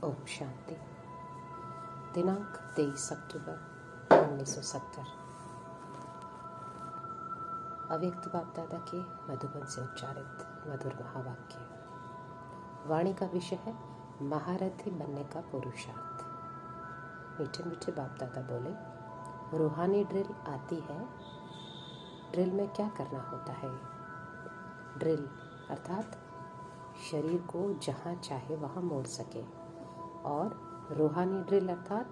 ओम शांति। दिनांक 23 अक्टूबर 1970। अव्यक्त बाप दादा के मधुबन से उच्चारित मधुर महावाक्य। वाणी का विषय है महारथी बनने का पुरुषार्थ। मीठे मीठे बाप दादा बोले, रूहानी ड्रिल आती है। ड्रिल में क्या करना होता है? ड्रिल अर्थात शरीर को जहाँ चाहे वहाँ मोड़ सके, और रूहानी ड्रिल अर्थात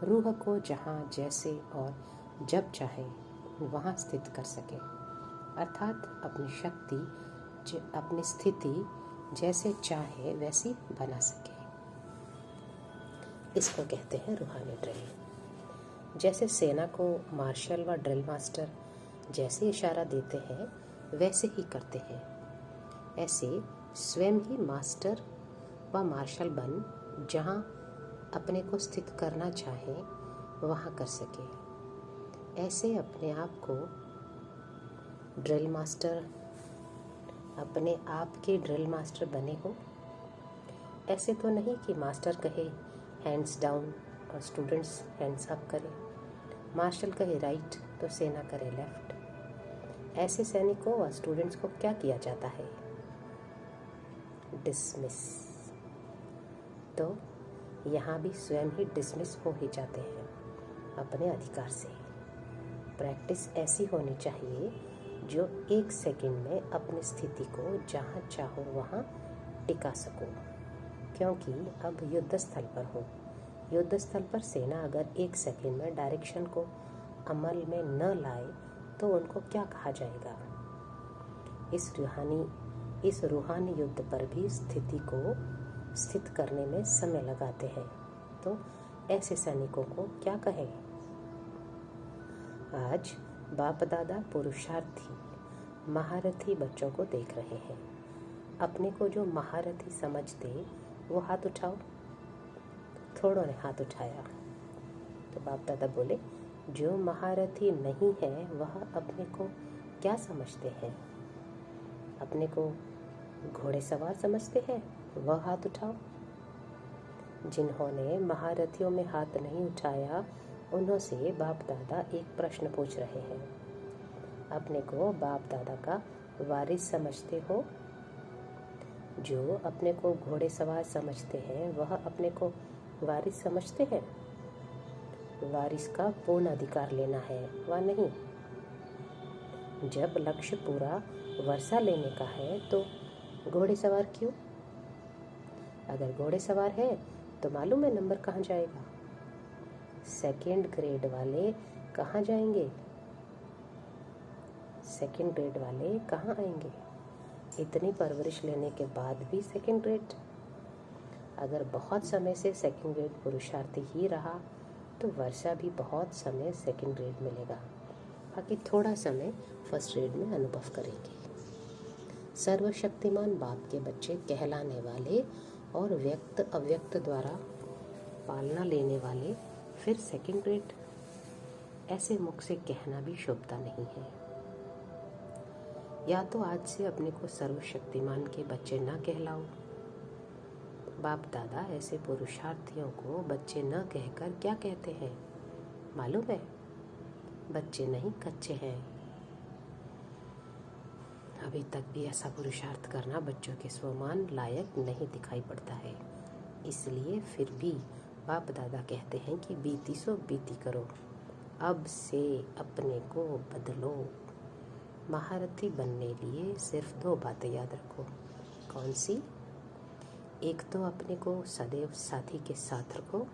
रूह को जहाँ जैसे और जब चाहे वहाँ स्थित कर सके, अर्थात अपनी शक्ति अपनी स्थिति जैसे चाहे वैसी बना सके। इसको कहते हैं रूहानी ड्रिल। जैसे सेना को मार्शल व ड्रिल मास्टर जैसे इशारा देते हैं वैसे ही करते हैं, ऐसे स्वयं ही मास्टर व मार्शल बन जहाँ अपने को स्थित करना चाहे वहाँ कर सके। ऐसे अपने आप को ड्रिल मास्टर, अपने आप के ड्रिल मास्टर बने हो। ऐसे तो नहीं कि मास्टर कहे हैंड्स डाउन और स्टूडेंट्स हैंड्स अप करें, मार्शल कहे राइट तो सेना करे लेफ्ट। ऐसे सैनिकों व स्टूडेंट्स को क्या किया जाता है? डिसमिस। तो यहाँ भी स्वयं ही डिसमिस हो ही जाते हैं अपने अधिकार से। प्रैक्टिस ऐसी होनी चाहिए जो 1 सेकंड में अपनी स्थिति को जहाँ चाहो वहाँ टिका सको, क्योंकि अब युद्ध स्थल पर हो। युद्ध स्थल पर सेना अगर 1 सेकंड में डायरेक्शन को अमल में न लाए तो उनको क्या कहा जाएगा? इस रूहानी युद्ध पर भी स्थिति को स्थित करने में समय लगाते हैं, तो ऐसे सैनिकों को क्या कहें? आज बाप दादा पुरुषार्थी महारथी बच्चों को देख रहे हैं। अपने को जो महारथी समझते वो हाथ उठाओ। थोड़ों ने हाथ उठाया तो बाप दादा बोले, जो महारथी नहीं है वह अपने को क्या समझते हैं? अपने को घोड़े सवार समझते हैं, वह हाथ उठाओ। जिन्होंने महारथियों में हाथ नहीं उठाया उन्हों से बाप दादा एक प्रश्न पूछ रहे हैं। अपने को बाप दादा का वारिस समझते हो? जो अपने को घोड़े सवार समझते हैं वह अपने को वारिस समझते हैं? वारिस का पूर्ण अधिकार लेना है व नहीं। जब लक्ष्य पूरा वर्षा लेने का है तो घोड़े सवार क्यों? अगर घोड़े सवार है तो मालूम है नंबर कहाँ जाएगा? 2nd ग्रेड वाले कहाँ जाएंगे? 2nd ग्रेड वाले कहाँ आएंगे? इतनी परवरिश लेने के बाद भी 2nd ग्रेड। अगर बहुत समय से 2nd ग्रेड पुरुषार्थी ही रहा तो वर्षा भी बहुत समय 2nd ग्रेड मिलेगा, बाकी थोड़ा समय 1st ग्रेड में अनुभव करेंगे। सर्वशक्तिमान बाप के बच्चे कहलाने वाले और व्यक्त अव्यक्त द्वारा पालना लेने वाले फिर 2nd ग्रेड, ऐसे मुख से कहना भी शोभता नहीं है। या तो आज से अपने को सर्वशक्तिमान के बच्चे न कहलाओ। बाप दादा ऐसे पुरुषार्थियों को बच्चे न कहकर क्या कहते हैं मालूम है? बच्चे नहीं, कच्चे हैं। अभी तक भी ऐसा पुरुषार्थ करना बच्चों के स्वमान लायक नहीं दिखाई पड़ता है। इसलिए फिर भी बाप दादा कहते हैं कि बीती सो बीती करो, अब से अपने को बदलो। महारथी बनने लिए सिर्फ 2 बातें याद रखो। कौन सी? एक तो अपने को सदैव साथी के साथ रखो।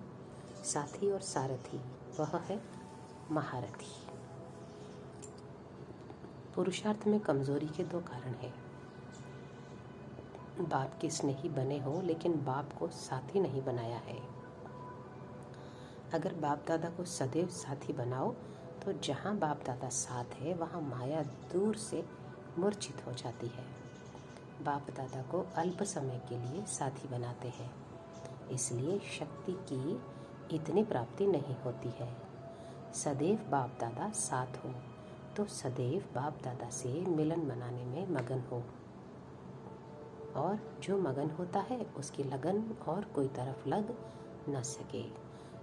साथी और सारथी वह है महारथी। पुरुषार्थ में कमजोरी के 2 कारण हैं। बाप के स्नेही बने हो लेकिन बाप को साथी नहीं बनाया है। अगर बाप दादा को सदैव साथी बनाओ तो जहाँ बाप दादा साथ है वहाँ माया दूर से मूर्छित हो जाती है। बाप दादा को अल्प समय के लिए साथी बनाते हैं, इसलिए शक्ति की इतनी प्राप्ति नहीं होती है। सदैव बाप दादा साथ हो तो सदैव बाप दादा से मिलन मनाने में मगन हो। और जो मगन होता है उसकी लगन और कोई तरफ लग न सके।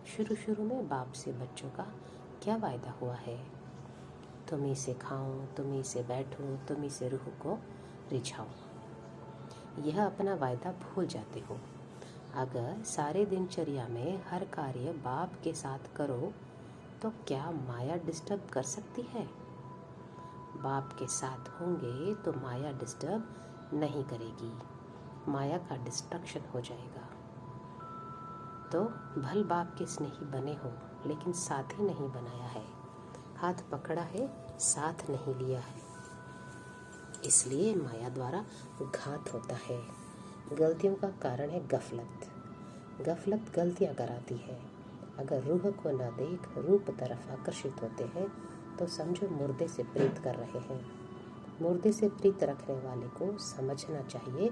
शुरू शुरू में बाप से बच्चों का क्या वायदा हुआ है? तुम ही से खाऊं, तुम ही से बैठूं, तुम ही से रूह को रिझाऊं। यह अपना वायदा भूल जाते हो। अगर सारे दिनचर्या में हर कार्य बाप के साथ करो तो क्या माया डिस्टर्ब कर सकती है? बाप के साथ होंगे तो माया डिस्टर्ब नहीं करेगी, माया का डिस्ट्रक्शन हो जाएगा। तो भल बाप के स्नेही बने हो लेकिन साथी नहीं बनाया है, हाथ पकड़ा है साथ नहीं लिया है, इसलिए माया द्वारा घात होता है। गलतियों का कारण है गफलत। गफलत गलतियां कराती है। अगर रूह को न देख रूप तरफ आकर्षित होते हैं तो समझो मुर्दे से प्रीत कर रहे हैं। मुर्दे से प्रीत रखने वाले को समझना चाहिए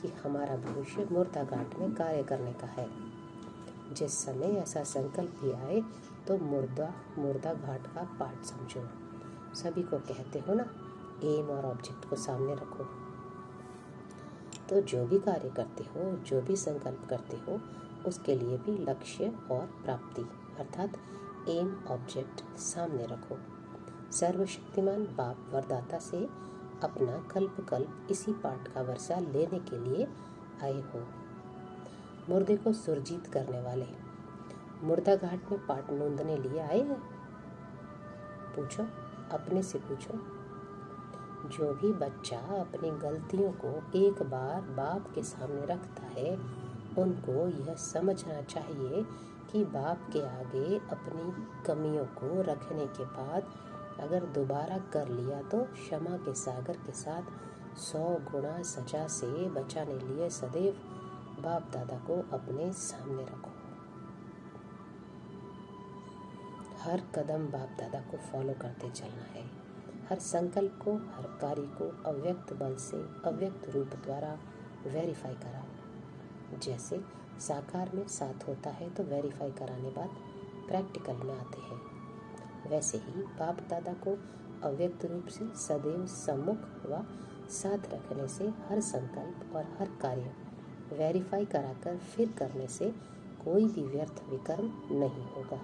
कि हमारा भविष्य मुर्दा घाट में कार्य करने का है। जिस समय ऐसा संकल्प भी आए तो मुर्दा घाट का पाठ समझो। सभी को कहते हो ना, एम और ऑब्जेक्ट को सामने रखो। तो जो भी कार्य करते हो, जो भी संकल्प करते हो, उसके लिए भी लक्ष्य और प्राप्ति अर्थात एम ऑब्जेक्ट सामने रखो। सर्वशक्तिमान बाप वरदाता से अपना कल्प इसी पाठ का वर्षा लेने के लिए आए हो। मुर्दे को सुरजीत करने वाले मुर्दा घाट में पाठ नोंदने लिए आए हैं? पूछो, अपने से पूछो। जो भी बच्चा अपनी गलतियों को एक बार बाप के सामने रखता है, उनको यह समझना चाहिए कि बाप के आगे अपनी कमियों को रखने के बाद अगर दोबारा कर लिया तो क्षमा के सागर के साथ 100 गुना सजा से बचाने लिए सदैव बाप दादा को अपने सामने रखो। हर कदम बाप दादा को फॉलो करते चलना है। हर संकल्प को, हर कार्य को अव्यक्त बल से अव्यक्त रूप द्वारा वेरीफाई कराओ। जैसे साकार में साथ होता है तो वेरीफाई कराने बाद प्रैक्टिकल में आते हैं, वैसे ही बाप दादा को अव्यक्त रूप से सदैव सम्मुख व साथ रखने से हर संकल्प और हर कार्य वेरीफाई कराकर फिर करने से कोई भी व्यर्थ विकर्म नहीं होगा।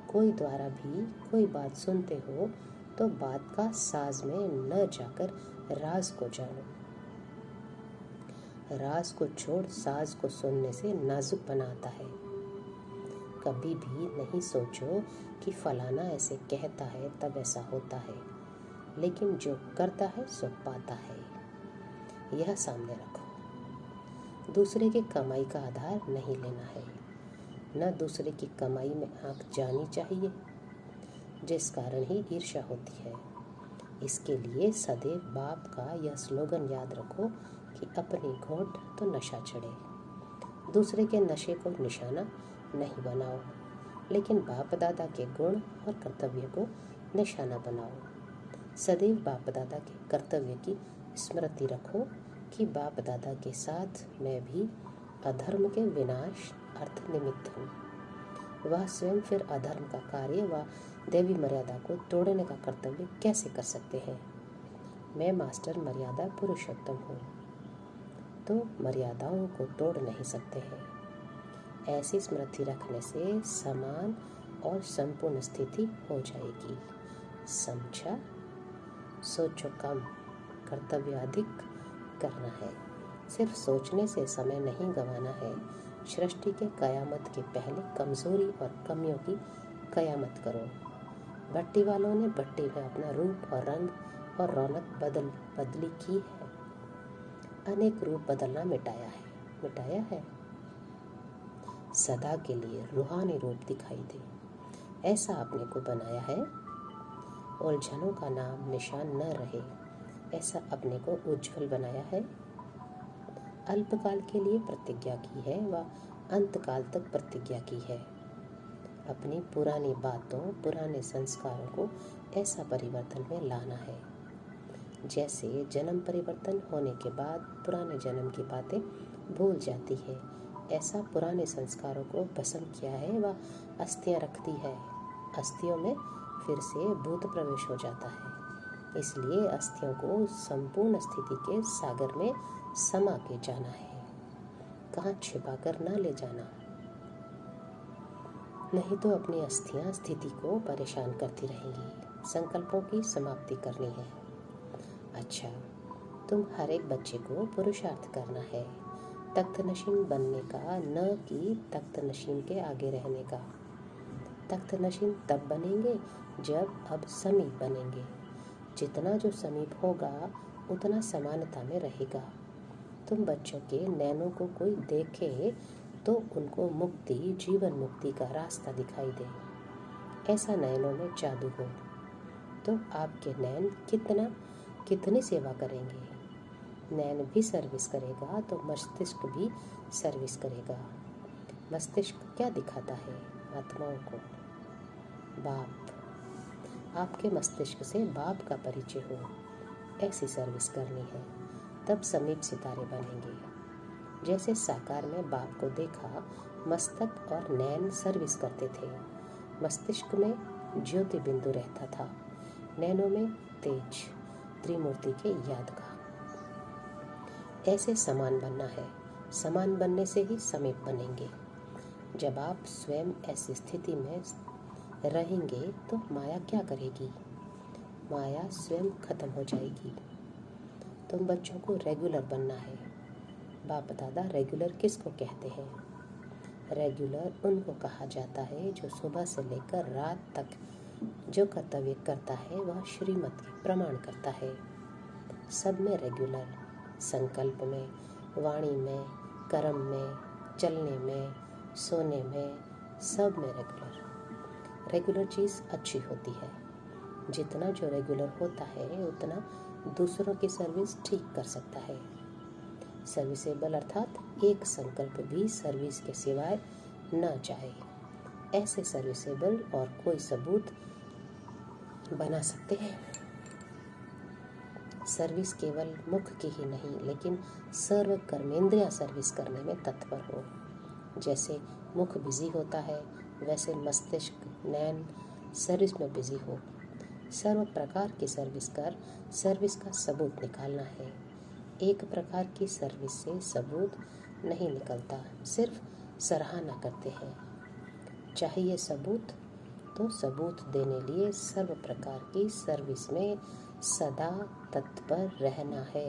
कोई द्वारा भी कोई बात सुनते हो तो बात का साज में न जाकर राज को जानो। राज को छोड़ साज को सुनने से नाजुक बनाता है। कभी भी नहीं सोचो कि फलाना ऐसे कहता है तब ऐसा होता है, लेकिन जो करता है सो पाता है, यह सामने रखो। दूसरे के कमाई का आधार नहीं लेना है, न दूसरे की कमाई में आंख जानी चाहिए, जिस कारण ही ईर्ष्या होती है। इसके लिए सदैव बाप का यह स्लोगन याद रखो कि अपनी घोट तो नशा चढ़े। दूसरे के नशे को निशाना नहीं बनाओ, लेकिन बाप दादा के गुण और कर्तव्य को निशाना बनाओ। सदैव बाप दादा के कर्तव्य की स्मृति रखो कि बाप दादा के साथ मैं भी अधर्म के विनाश अर्थ निमित्त हूँ। वह स्वयं फिर अधर्म का कार्य व देवी मर्यादा को तोड़ने का कर्तव्य कैसे कर सकते हैं? मैं मास्टर मर्यादा पुरुषोत्तम हूँ, तो मर्यादाओं को तोड़ नहीं सकते हैं। ऐसी स्मृति रखने से समान और संपूर्ण स्थिति हो जाएगी। समझा? सोचो कम, कर्तव्य अधिक करना है। सिर्फ सोचने से समय नहीं गंवाना है। सृष्टि के कयामत के पहले कमजोरी और कमियों की कयामत करो। भट्टी वालों ने भट्टी में अपना रूप और रंग और रौनक बदली की है। अनेक रूप बदलना मिटाया है। सदा के लिए रूहानी रूप दिखाई दे, ऐसा अपने को बनाया है। उलझनों का नाम निशान न रहे, ऐसा अपने को उज्जवल बनाया है। अल्पकाल के लिए प्रतिज्ञा की है व अंतकाल तक प्रतिज्ञा की है। अपनी पुरानी बातों, पुराने संस्कारों को ऐसा परिवर्तन में लाना है जैसे जन्म परिवर्तन होने के बाद पुराने जन्म की बातें भूल जाती है। ऐसा पुराने संस्कारों को भस्म किया है व अस्थियां रखती है। अस्थियों में फिर से भूत प्रवेश हो जाता है, इसलिए अस्थियों को संपूर्ण स्थिति के सागर में समा के जाना है, कहाँ छिपा कर ना ले जाना, नहीं तो अपनी अस्थियां स्थिति को परेशान करती रहेंगी। संकल्पों की समाप्ति करनी है। अच्छा, तुम हर एक बच्चे को पुरुषार्थ करना है, तख्त नशीन बनने का, न कि तख्त नशीन के आगे रहने का। तख्त नशीन तब बनेंगे जब अब समीप बनेंगे। जितना जो समीप होगा उतना समानता में रहेगा। तुम बच्चों के नैनों को कोई देखे तो उनको मुक्ति, जीवन मुक्ति का रास्ता दिखाई दे। ऐसा नैनों में जादू हो तो आपके नैन कितनी सेवा करेंगे। नैन भी सर्विस करेगा तो मस्तिष्क भी सर्विस करेगा। मस्तिष्क क्या दिखाता है आत्माओं को? बाप। आपके मस्तिष्क से बाप का परिचय हो, ऐसी सर्विस करनी है, तब समीप सितारे बनेंगे। जैसे साकार में बाप को देखा, मस्तक और नैन सर्विस करते थे। मस्तिष्क में ज्योति बिंदु रहता था, नैनों में तेज, त्रिमूर्ति के याद का। ऐसे समान बनना है। समान बनने से ही समीप बनेंगे। जब आप स्वयं ऐसी स्थिति में रहेंगे तो माया क्या करेगी? माया स्वयं खत्म हो जाएगी। तुम बच्चों को रेगुलर बनना है। बाप दादा रेगुलर किसको कहते हैं? रेगुलर उनको कहा जाता है जो सुबह से लेकर रात तक जो कर्तव्य करता है वह श्रीमत के प्रमाण करता है। सब में रेगुलर, संकल्प में, वाणी में, कर्म में, चलने में, सोने में, सब में रेगुलर। रेगुलर चीज़ अच्छी होती है। जितना जो रेगुलर होता है उतना दूसरों की सर्विस ठीक कर सकता है। सर्विसेबल अर्थात एक संकल्प भी सर्विस के सिवाय न जाए, ऐसे सर्विसेबल और कोई सबूत बना सकते हैं। सर्विस केवल मुख की ही नहीं लेकिन सर्व कर्मेंद्रिया सर्विस करने में तत्पर हो। जैसे मुख बिजी होता है वैसे मस्तिष्क, नैन सर्विस में बिजी हो। सर्व प्रकार की सर्विस कर सर्विस का सबूत निकालना है। एक प्रकार की सर्विस से सबूत नहीं निकलता, सिर्फ सराहना करते हैं। चाहिए सबूत तो सबूत देने लिए सर्व प्रकार की सर्विस में सदा तत्पर रहना है।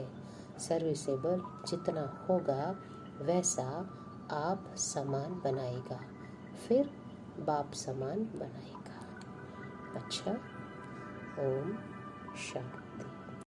सर्विसेबल जितना होगा वैसा आप समान बनाएगा, फिर बाप समान बनाएगा। अच्छा, ओम शांति।